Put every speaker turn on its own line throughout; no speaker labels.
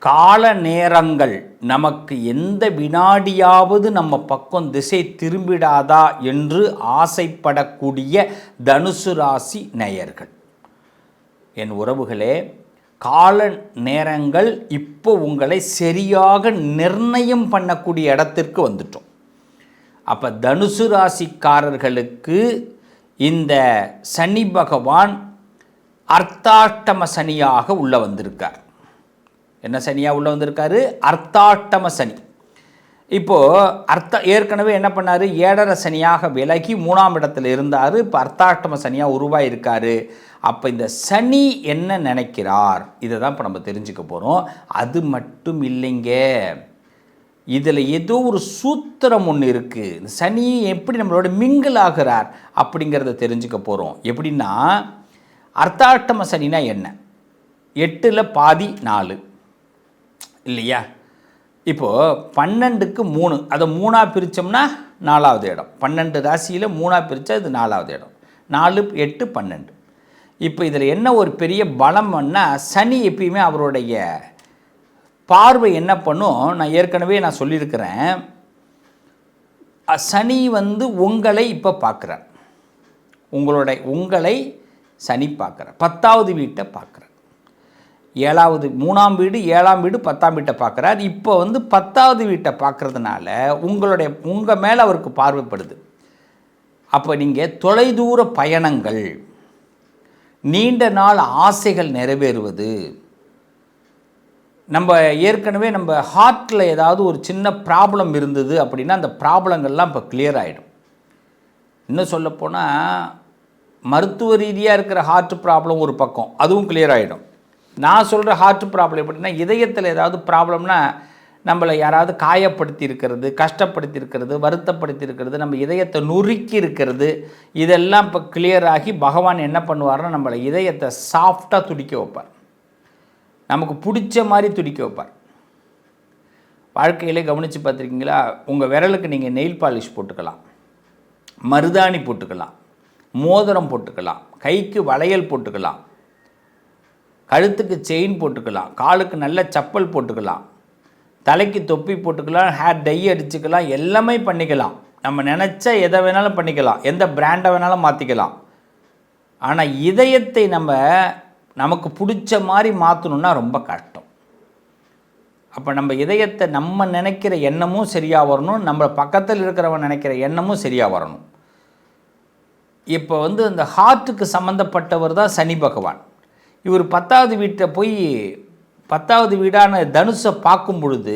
கால நேரங்கள் நமக்கு எந்த வினாடியாவது நம்ம பக்கம் திசை திரும்பிடாதா என்று ஆசைப்படக்கூடிய தனுசு ராசி நேயர்கள், என் உறவுகளே, கால நேரங்கள் இப்போ உங்களை சரியாக நிர்ணயம் பண்ணக்கூடிய இடத்திற்கு வந்துட்டோம். அப்போ தனுசு ராசிக்காரர்களுக்கு இந்த சனி பகவான் அர்த்தாஷ்டம சனியாக உள்ளே வந்திருக்கார். என்ன சனியாக உள்ளே வந்திருக்காரு? அர்த்தாஷ்டம சனி. இப்போது ஏற்கனவே என்ன பண்ணார்? 7.5 சனியாக விலகி 3ஆம் இடத்துல இருந்தார். இப்போ அர்த்தாஷ்டம சனியாக உருவாயிருக்காரு. அப்போ இந்த சனி என்ன நினைக்கிறார், இதை தான் இப்போ நம்ம தெரிஞ்சுக்க போகிறோம். அது மட்டும் இல்லைங்க, இதில் ஏதோ ஒரு சூத்திரம் ஒன்று இருக்குது. இந்த சனி எப்படி நம்மளோட மிங்கிள் ஆகிறார் அப்படிங்கிறத தெரிஞ்சுக்க போகிறோம். எப்படின்னா, அர்த்தாஷ்டம சனினா என்ன? 8ல் பாதி 4 இல்லையா? இப்போது 12க்கு 3, அதை 3ஆக பிரித்தோம்னா 4வது இடம். 12 ராசியில் 3ஆக பிரித்தா இது 4வது இடம். 4, 8, 12. இப்போ இதில் என்ன ஒரு பெரிய பலம்னா, சனி எப்பயுமே அவருடைய பார்வை என்ன பண்ணும், நான் ஏற்கனவே சொல்லியிருக்கிறேன், சனி உங்களை இப்போ பார்க்குறார். உங்களை சனி பார்க்குறார். 10வது வீட்டை பார்க்குறார். 3ஆம் வீடு 7ஆம் வீடு 10ஆம் வீட்டை பார்க்குறார். இப்போ 10வது வீட்டை பார்க்குறதுனால உங்கள் மேலே அவருக்கு பார்வைப்படுது. அப்போ நீங்கள் தொலைதூர பயணங்கள், நீண்ட நாள் ஆசைகள் நிறைவேறுவது, நம்ம ஏற்கனவே நம்ம ஹார்ட்டில் ஏதாவது ஒரு சின்ன ப்ராப்ளம் இருந்தது அப்படின்னா அந்த ப்ராப்ளங்கள்லாம் இப்போ கிளியர் ஆகிடும். இன்னும் சொல்லப்போனால் மருத்துவ ரீதியாக இருக்கிற ஹார்ட் ப்ராப்ளம் ஒரு பக்கம், அதுவும் கிளியர் ஆகிடும். நான் சொல்கிற ஹார்ட் ப்ராப்ளம் எப்படின்னா, இதயத்தில் ஏதாவது ப்ராப்ளம்னா நம்மளை யாராவது காயப்படுத்தி இருக்கிறது, கஷ்டப்படுத்தி இருக்கிறது, வருத்தப்படுத்தி இருக்கிறது, நம்ம இதயத்தை நுறுக்கி இருக்கிறது, இதெல்லாம் இப்போ கிளியர் ஆகி பகவான் என்ன பண்ணுவார்னா நம்மளை இதயத்தை சாஃப்டாக துடிக்க வைப்பார். நமக்கு பிடிச்ச மாதிரி துடிக்க வைப்பார். வாழ்க்கையிலே கவனித்து பார்த்துருக்கீங்களா? உங்கள் விரலுக்கு நீங்கள் நெயில் பாலிஷ் போட்டுக்கலாம், மருதாணி போட்டுக்கலாம், மோதிரம் போட்டுக்கலாம், கைக்கு வளையல் போட்டுக்கலாம், கழுத்துக்கு செயின் போட்டுக்கலாம், காலுக்கு நல்ல செப்பல் போட்டுக்கலாம், தலைக்கு தொப்பி போட்டுக்கலாம், ஹேர் டை அடிச்சுக்கலாம், எல்லாமே பண்ணிக்கலாம். நம்ம நினச்ச எதை வேணாலும் பண்ணிக்கலாம், எந்த பிராண்டை வேணாலும் மாற்றிக்கலாம். ஆனால் இதயத்தை நமக்கு பிடிச்ச மாதிரி மாற்றணுன்னா ரொம்ப கஷ்டம். அப்போ நம்ம இதயத்தை நம்ம நினைக்கிற எண்ணமும் சரியாக வரணும், நம்ம பக்கத்தில் இருக்கிறவன் நினைக்கிற எண்ணமும் சரியாக வரணும். இப்போ அந்த ஹார்ட்டுக்கு சம்மந்தப்பட்டவர் தான் சனி பகவான். இவர் 10வது வீட்டை போய் 10வது வீடான தனுசை பார்க்கும் பொழுது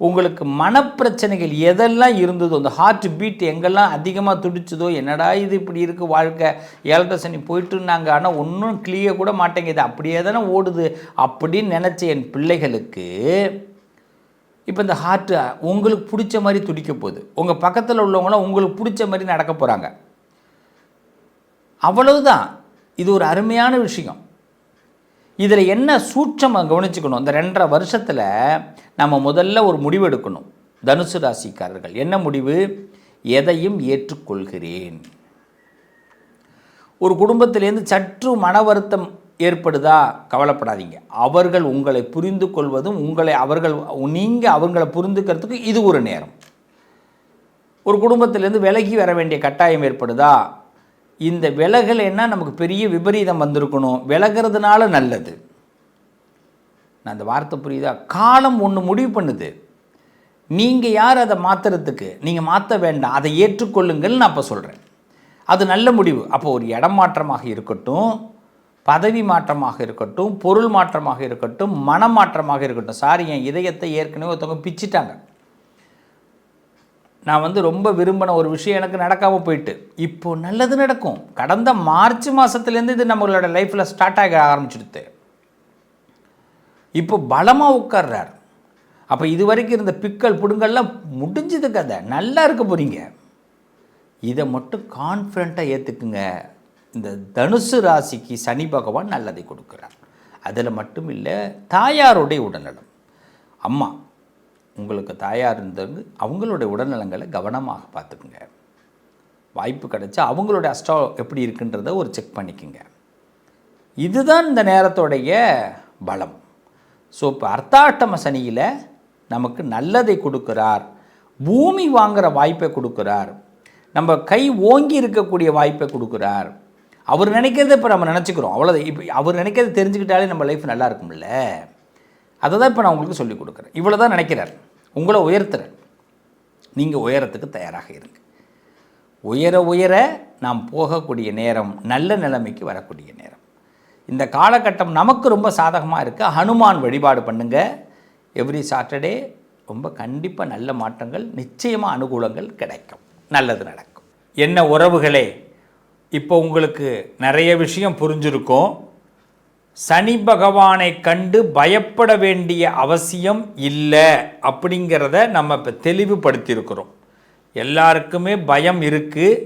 உங்களுக்கு மனப்பிரச்சனைகள் எதெல்லாம் இருந்ததோ, அந்த ஹார்ட் பீட் எங்கெல்லாம் அதிகமாக துடிச்சதோ, என்னடா இது இப்படி இருக்குது வாழ்க்கை, 7.5 சனி போயிட்டுருந்தாங்க, ஆனால் ஒன்றும் கிளியர் கூட மாட்டேங்குது, அப்படியே தானே ஓடுது அப்படின்னு நினச்ச என் பிள்ளைகளுக்கு இப்போ இந்த ஹார்ட்டு உங்களுக்கு பிடிச்ச மாதிரி துடிக்க போகுது. உங்கள் பக்கத்தில் உள்ளவங்களாம் உங்களுக்கு பிடிச்ச மாதிரி நடக்க போகிறாங்க. அவ்வளவுதான். இது ஒரு அருமையான விஷயம். இதில் என்ன சூட்சமாக கவனிச்சுக்கணும், இந்த 2.5 வருஷத்தில் நம்ம முதல்ல ஒரு முடிவு எடுக்கணும். தனுசு ராசிக்காரர்கள் என்ன முடிவு? எதையும் ஏற்றுக்கொள்கிறேன். ஒரு குடும்பத்திலேருந்து சற்று மன வருத்தம் ஏற்படுதா, கவலைப்படாதீங்க. அவர்கள் உங்களை புரிந்து கொள்வதும் நீங்கள் அவங்களை புரிந்துக்கிறதுக்கு இது ஒரு நேரம். ஒரு குடும்பத்திலேருந்து விலகி வர வேண்டிய கட்டாயம் ஏற்படுதா, இந்த விலகலைன்னா நமக்கு பெரிய விபரீதம் வந்திருக்கணும், விலகிறதுனால நல்லது. நான் அந்த வார்த்தை புரியுதா? காலம் ஒன்று முடிவு பண்ணுது, நீங்கள் யார் அதை மாற்றுறதுக்கு? நீங்கள் மாற்ற வேண்டாம், அதை ஏற்றுக்கொள்ளுங்கள். நான் அப்போ சொல்கிறேன், அது நல்ல முடிவு. அப்போ ஒரு இடம் மாற்றமாக இருக்கட்டும், பதவி மாற்றமாக இருக்கட்டும், பொருள் மாற்றமாக இருக்கட்டும், மனமாற்றமாக இருக்கட்டும். சாரி, என் இதயத்தை ஏற்கனவே ஒருத்தவங்க பிச்சிட்டாங்க. நான் ரொம்ப விரும்பின ஒரு விஷயம் எனக்கு நடக்காமல் போயிட்டு, இப்போது நல்லது நடக்கும். கடந்த மார்ச் மாதத்துலேருந்து இது நம்மளோட லைஃப்பில் ஸ்டார்ட் ஆக ஆரம்பிச்சிடுது. இப்போ பலமாக உட்கார்றார். அப்போ இது வரைக்கும் இருந்த பிக்கல் புடுங்கள்லாம் முடிஞ்சது, கதை நல்லா இருக்க போகிறீங்க. இதை மட்டும் கான்ஃபிடண்ட்டாக ஏற்றுக்குங்க. இந்த தனுசு ராசிக்கு சனி பகவான் நல்லதை கொடுக்குறார். அதில் மட்டும் இல்லை, தாயாருடைய உடல்நலம். அம்மா உங்களுக்கு தாயார் இருந்தவங்க அவங்களுடைய உடல்நலங்களை கவனமாக பார்த்துக்குங்க. வாய்ப்பு கிடைச்சா அவங்களுடைய அஸ்ட்ரோ எப்படி இருக்குன்றத ஒரு செக் பண்ணிக்கோங்க. இதுதான் இந்த நேரத்தோடைய பலம். ஸோ இப்போ அர்த்தாஷ்டம சனியில் நமக்கு நல்லதை கொடுக்குறார், பூமி வாங்குகிற வாய்ப்பை கொடுக்குறார், நம்ம கை ஓங்கி இருக்கக்கூடிய வாய்ப்பை கொடுக்குறார். அவர் நினைக்கிறத இப்போ நம்ம நினச்சிக்கிறோம், அவ்வளோதான். இப்போ அவர் நினைக்கிறத தெரிஞ்சுக்கிட்டாலே நம்ம லைஃப் நல்லா இருக்கும்ல. அதை தான் இப்போ நான் உங்களுக்கு சொல்லிக் கொடுக்குறேன். இவ்வளோ தான் நினைக்கிறார், உங்களை உயர்த்துறார். நீங்கள் உயரத்துக்கு தயாராக இருங்க. உயர உயர நாம் போகக்கூடிய நேரம், நல்ல நிலைமைக்கு வரக்கூடிய நேரம். இந்த காலகட்டம் நமக்கு ரொம்ப சாதகமாக இருக்குது. ஹனுமான் வழிபாடு பண்ணுங்கள். எவ்ரி சாட்டர்டே ரொம்ப கண்டிப்பாக நல்ல மாற்றங்கள், நிச்சயமாக அனுகூலங்கள் கிடைக்கும், நல்லது நடக்கும். என்ன உறவுகளே, இப்போ உங்களுக்கு நிறைய விஷயம் புரிஞ்சிருக்கும். சனி பகவானை கண்டு பயப்பட வேண்டிய அவசியம் இல்லை அப்படிங்கிறத நம்ம இப்போ தெளிவுபடுத்தியிருக்கிறோம். எல்லாருக்குமே பயம் இருக்குது.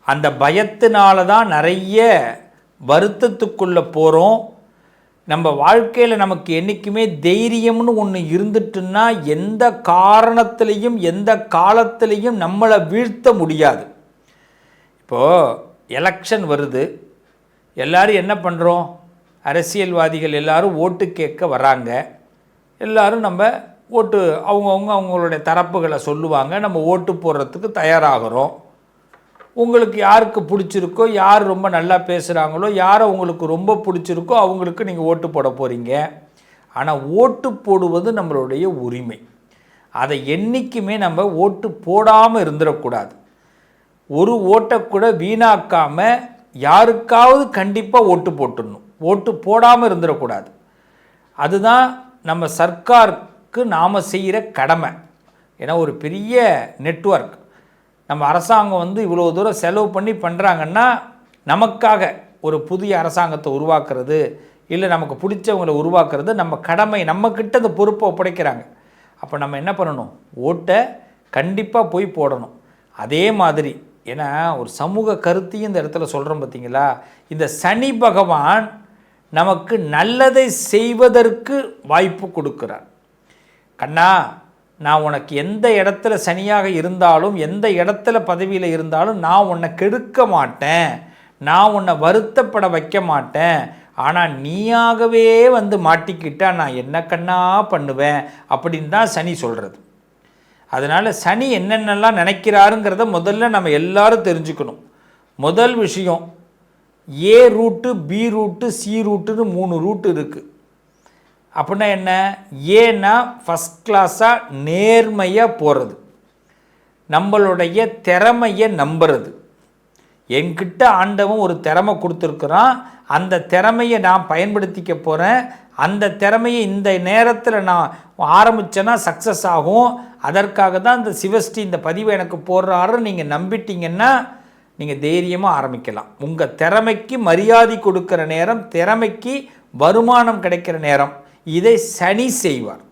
அந்த பயத்தினால தான் நிறைய வருத்தத்துக்குள்ளே போகிறோம். நம்ம வாழ்க்கையில் நமக்கு என்றைக்குமே தைரியம்னு ஒன்று இருந்துட்டுன்னா எந்த காரணத்திலையும் எந்த காலத்திலையும் நம்மளை வீழ்த்த முடியாது. இப்போது எலெக்ஷன் வருது, எல்லோரும் என்ன பண்ணுறோம்? அரசியல்வாதிகள் எல்லோரும் ஓட்டு கேட்க வராங்க. எல்லோரும் நம்ம ஓட்டு அவங்களுடைய தரப்புகளை சொல்லுவாங்க, நம்ம ஓட்டு போடுறதுக்கு தயாராகிறோம். உங்களுக்கு யாருக்கு பிடிச்சிருக்கோ, யார் ரொம்ப நல்லா பேசுகிறாங்களோ, யாரை உங்களுக்கு ரொம்ப பிடிச்சிருக்கோ அவங்களுக்கு நீங்கள் ஓட்டு போட போகிறீங்க. ஆனால் ஓட்டு போடுவது நம்மளுடைய உரிமை. அதை என்றைக்குமே நம்ம ஓட்டு போடாமல் இருந்துடக்கூடாது. ஒரு ஓட்டை கூட வீணாக்காமல் யாருக்காவது கண்டிப்பாக ஓட்டு போட்டுடணும். ஓட்டு போடாமல் இருந்துடக்கூடாது. அதுதான் நம்ம சர்க்காருக்கு நாம் செய்கிற கடமை. ஏன்னா ஒரு பெரிய நெட்வொர்க் நம்ம அரசாங்கம் இவ்வளோ தூரம் செலவு பண்ணி பண்ணுறாங்கன்னா நமக்காக ஒரு புதிய அரசாங்கத்தை உருவாக்குறது, இல்லை நமக்கு பிடிச்சவங்களை உருவாக்குறது நம்ம கடமை. நம்மக்கிட்ட அந்த பொறுப்பை ஒப்படைக்கிறாங்க. அப்போ நம்ம என்ன பண்ணணும்? ஓட்டை கண்டிப்பாக போய் போடணும். அதே மாதிரி ஏன்னா ஒரு சமூக கருத்தையும் இந்த இடத்துல சொல்கிறோம் பார்த்தீங்களா? இந்த சனி பகவான் நமக்கு நல்லதை செய்வதற்கு வாய்ப்பு கொடுக்குறார். கண்ணா, நான் உனக்கு எந்த இடத்துல சனியாக இருந்தாலும், எந்த இடத்துல பதவியில் இருந்தாலும் நான் உன்னை கெடுக்க மாட்டேன், நான் உன்னை வருத்தப்பட வைக்க மாட்டேன். ஆனால் நீயாகவே மாட்டிக்கிட்டா நான் என்ன கண்ணா பண்ணுவேன் அப்படின்னு தான் சனி சொல்கிறது. அதனால் சனி என்னென்னலாம் நினைக்கிறாருங்கிறத முதல்ல நம்ம எல்லாரும் தெரிஞ்சுக்கணும். முதல் விஷயம், A route, B route, C ரூட்டுன்னு 3 ரூட்டு இருக்குது. அப்படின்னா என்ன? ஏன்னா ஃபஸ்ட் கிளாஸாக நேர்மையாக போகிறது, நம்மளுடைய திறமையை நம்புறது. என்கிட்ட ஆண்டவன் ஒரு திறமை கொடுத்துருக்குறான், அந்த திறமையை நான் பயன்படுத்திக்க போகிறேன், அந்த திறமையை இந்த நேரத்தில் நான் ஆரம்பித்தேன்னா சக்ஸஸ் ஆகும். அதற்காக தான் இந்த சிவஸ்ரீ இந்த பதிவை எனக்கு போடுறாருன்னு நீங்கள் நம்பிட்டீங்கன்னா நீங்கள் தைரியமாக ஆரம்பிக்கலாம். உங்கள் திறமைக்கு மரியாதை கொடுக்குற நேரம், திறமைக்கு வருமானம் கிடைக்கிற நேரம். இதை சனி செய்வார்.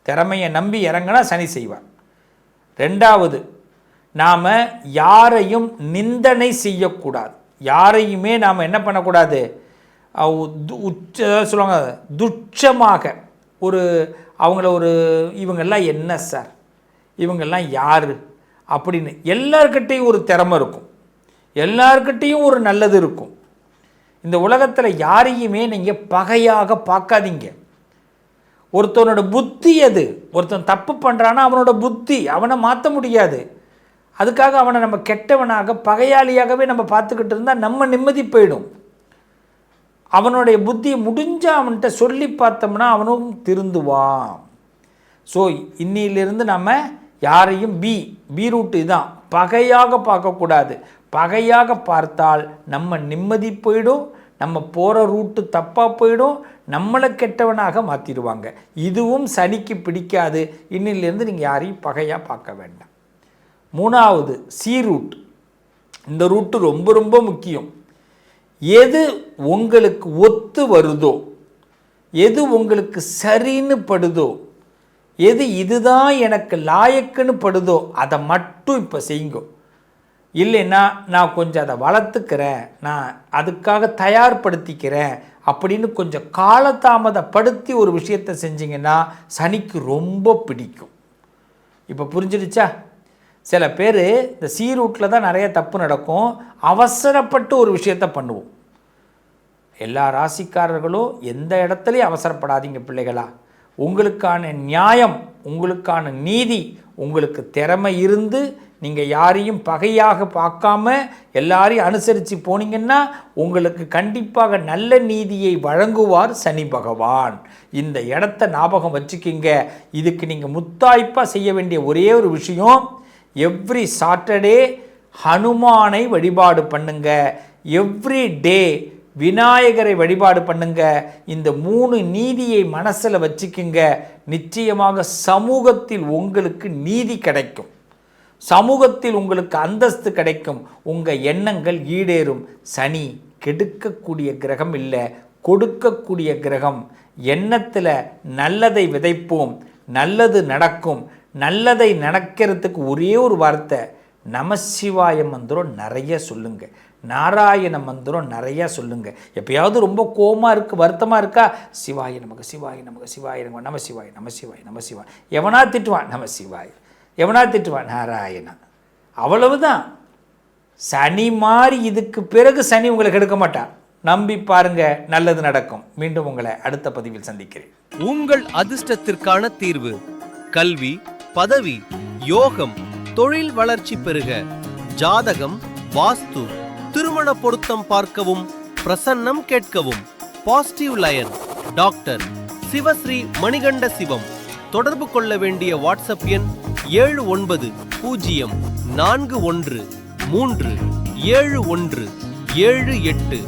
திறமையை நம்பி இறங்கினா சனி செய்வார். ரெண்டாவது, நாம் யாரையும் நிந்தனை செய்யக்கூடாது. யாரையுமே நாம் என்ன பண்ணக்கூடாது? சொல்லுவாங்க துட்சமாக அவங்கள இவங்கெல்லாம் என்ன சார், இவங்கெல்லாம் யார் அப்படின்னு. எல்லார்கிட்டையும் ஒரு திறமை இருக்கும், எல்லார்கிட்டையும் ஒரு நல்லது இருக்கும். இந்த உலகத்தில் யாரையுமே நீங்கள் பகையாக பார்க்காதீங்க. ஒருத்தனோட புத்தி அது. ஒருத்தன் தப்பு பண்ணுறான்னா அவனோட புத்தி, அவனை மாற்ற முடியாது. அதுக்காக அவனை நம்ம கெட்டவனாக பகையாளியாகவே நம்ம பார்த்துக்கிட்டு இருந்தால் நம்ம நிம்மதி போயிடும். அவனுடைய புத்தியை முடிஞ்சால் அவன்கிட்ட சொல்லி பார்த்தோம்னா அவனும் திருந்துவான். ஸோ இன்னிலிருந்து நம்ம யாரையும் பி ரூட்டு தான் பகையாக பார்க்கக்கூடாது. பகையாக பார்த்தால் நம்ம நிம்மதி போயிடும், நம்ம போகிற ரூட்டு தப்பாக போயிடும், நம்மளை கெட்டவனாக மாற்றிடுவாங்க. இதுவும் சனிக்கு பிடிக்காது. இன்னிலிருந்து நீங்கள் யாரையும் பகையாக பார்க்க வேண்டாம். மூணாவது, சி ரூட். இந்த ரூட்டு ரொம்ப ரொம்ப முக்கியம். எது உங்களுக்கு ஒத்து வருதோ, எது உங்களுக்கு சரின்னு படுதோ, எது இதுதான் எனக்கு லாயக்குன்னு படுதோ அதை மட்டும் இப்போ செய்யுங்க. இல்லைன்னா நான் கொஞ்சம் அதை வளர்த்துக்கிறேன், நான் அதுக்காக தயார்படுத்திக்கிறேன் அப்படின்னு கொஞ்சம் காலதாமதப்படுத்தி ஒரு விஷயத்தை செஞ்சிங்கன்னா சனிக்கு ரொம்ப பிடிக்கும். இப்போ புரிஞ்சிடுச்சா? சில பேர் இந்த சி ரூட்டில் தான் நிறைய தப்பு நடக்கும். அவசரப்பட்டு ஒரு விஷயத்தை பண்ணுவோம். எல்லா ராசிக்காரர்களும் எந்த இடத்துலையும் அவசரப்படாதீங்க பிள்ளைகளா. உங்களுக்கான நியாயம், உங்களுக்கான நீதி, உங்களுக்கு திறமை இருந்து நீங்கள் யாரையும் பகையாக பார்க்காம எல்லாரையும் அனுசரித்து போனீங்கன்னா உங்களுக்கு கண்டிப்பாக நல்ல நீதியை வழங்குவார் சனி பகவான். இந்த இடத்த ஞாபகம் வச்சுக்கிங்க. இதுக்கு நீங்கள் முத்தாய்ப்பாக செய்ய வேண்டிய ஒரே ஒரு விஷயம், எவ்ரி சாட்டர்டே ஹனுமானை வழிபாடு பண்ணுங்க, எவ்ரி டே விநாயகரை வழிபாடு பண்ணுங்க. இந்த 3 நீதியை மனசில் வச்சுக்குங்க. நிச்சயமாக சமூகத்தில் உங்களுக்கு நீதி கிடைக்கும், சமூகத்தில் உங்களுக்கு அந்தஸ்து கிடைக்கும், உங்கள் எண்ணங்கள் ஈடேறும். சனி கெடுக்கக்கூடிய கிரகம் இல்லை, கொடுக்கக்கூடிய கிரகம். எண்ணத்தில் நல்லதை விதைப்போம், நல்லது நடக்கும். நல்லதை நடக்கிறதுக்கு ஒரே ஒரு வார்த்தை, நமசிவாய மந்திரம் நிறைய சொல்லுங்கள், நாராயண மந்திரம் நிறையா சொல்லுங்கள். எப்பயாவது ரொம்ப கோபமாக இருக்குது, வருத்தமாக இருக்கா, சிவாய நமக்கு, சிவாய நமக்கு, சிவாய நமக்கு, நம சிவாய், நம சிவாய், நம சிவாய். எவனா திட்டுவான் நம சிவாய், எவனா திட்டுவான் நாராயணா. அவ்வளவுதான். சனி மாதிரி இதுக்கு பிறகு சனி உங்களை கெடுக்க மாட்டான். நம்பி பாருங்க, நல்லது நடக்கும். மீண்டும் உங்களை அடுத்த பதிவில் சந்திக்கிறேன்.
உங்கள் அதிர்ஷ்டத்திற்கான தீர்வு: கல்வி, பதவி, யோகம், தொழில் வளர்ச்சி பெருக, ஜாதகம், வாஸ்து, திருமண பொருத்தம் பார்க்கவும், பிரசன்னம் கேட்கவும். Positive line doctor Sivasri Manikanda Sivam. தொடர்பு கொள்ள வேண்டிய வாட்ஸ்அப் எண் 7904137178.